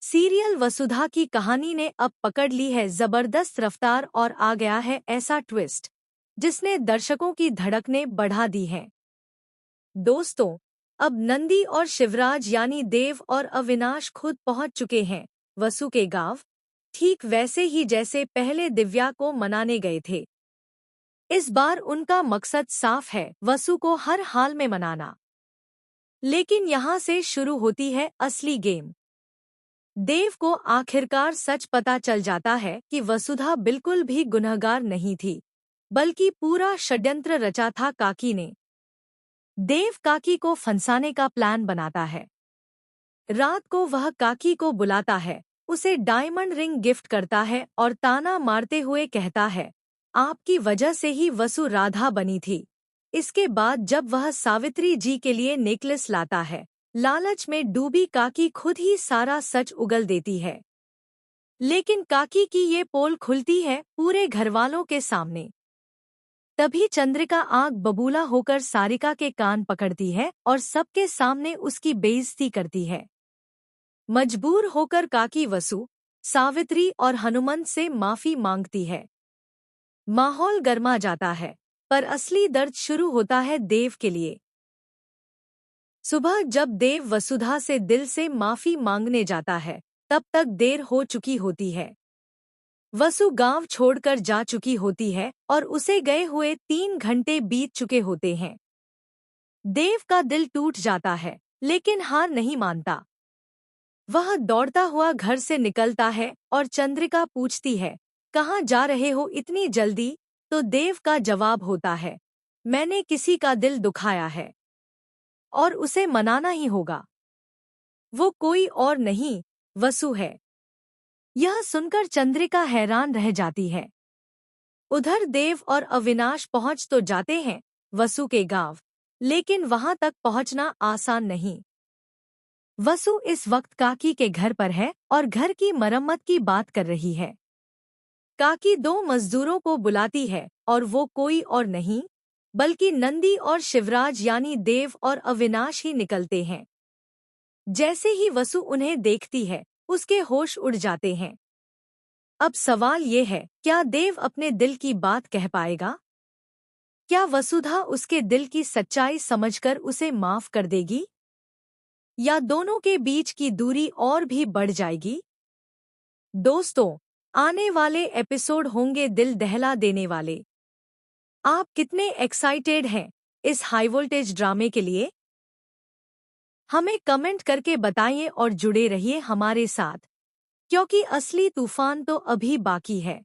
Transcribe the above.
Serial वसुधा की कहानी ने अब पकड़ ली है जबरदस्त रफ्तार और आ गया है ऐसा ट्विस्ट जिसने दर्शकों की धड़कनें बढ़ा दी हैं। दोस्तों, अब नंदी और शिवराज यानी देव और अविनाश खुद पहुंच चुके हैं वसु के गांव, ठीक वैसे ही जैसे पहले दिव्या को मनाने गए थे। इस बार उनका मकसद साफ है, वसु को हर हाल में मनाना। लेकिन यहाँ से शुरू होती है असली गेम। देव को आखिरकार सच पता चल जाता है कि वसुधा बिल्कुल भी गुनहगार नहीं थी, बल्कि पूरा षड्यंत्र रचा था काकी ने। देव काकी को फंसाने का प्लान बनाता है। रात को वह काकी को बुलाता है, उसे डायमंड रिंग गिफ्ट करता है और ताना मारते हुए कहता है, आपकी वजह से ही वसु राधा बनी थी। इसके बाद जब वह सावित्री जी के लिए नेकलेस लाता है, लालच में डूबी काकी खुद ही सारा सच उगल देती है। लेकिन काकी की ये पोल खुलती है पूरे घरवालों के सामने। तभी चंद्रिका आग बबूला होकर सारिका के कान पकड़ती है और सबके सामने उसकी बेइज्जती करती है। मजबूर होकर काकी वसु, सावित्री और हनुमंत से माफी मांगती है। माहौल गर्मा जाता है, पर असली दर्द शुरू होता है देव के लिए। सुबह जब देव वसुधा से दिल से माफी मांगने जाता है, तब तक देर हो चुकी होती है। वसु गांव छोड़कर जा चुकी होती है और उसे गए हुए 3 घंटे बीत चुके होते हैं। देव का दिल टूट जाता है, लेकिन हार नहीं मानता। वह दौड़ता हुआ घर से निकलता है और चंद्रिका पूछती है, कहाँ जा रहे हो इतनी जल्दी? तो देव का जवाब होता है, मैंने किसी का दिल दुखाया है और उसे मनाना ही होगा। वो कोई और नहीं, वसु है। यह सुनकर चंद्रिका हैरान रह जाती है। उधर देव और अविनाश पहुंच तो जाते हैं वसु के गांव, लेकिन वहां तक पहुंचना आसान नहीं। वसु इस वक्त काकी के घर पर है और घर की मरम्मत की बात कर रही है। काकी 2 मजदूरों को बुलाती है और वो कोई और नहीं, बल्कि नंदी और शिवराज यानी देव और अविनाश ही निकलते हैं। जैसे ही वसु उन्हें देखती है, उसके होश उड़ जाते हैं। अब सवाल ये है, क्या देव अपने दिल की बात कह पाएगा? क्या वसुधा उसके दिल की सच्चाई समझकर उसे माफ कर देगी? या दोनों के बीच की दूरी और भी बढ़ जाएगी? दोस्तों, आने वाले एपिसोड होंगे दिल दहला देने वाले। आप कितने एक्साइटेड हैं इस हाई वोल्टेज ड्रामे के लिए? हमें कमेंट करके बताइए और जुड़े रहिए हमारे साथ, क्योंकि असली तूफान तो अभी बाकी है।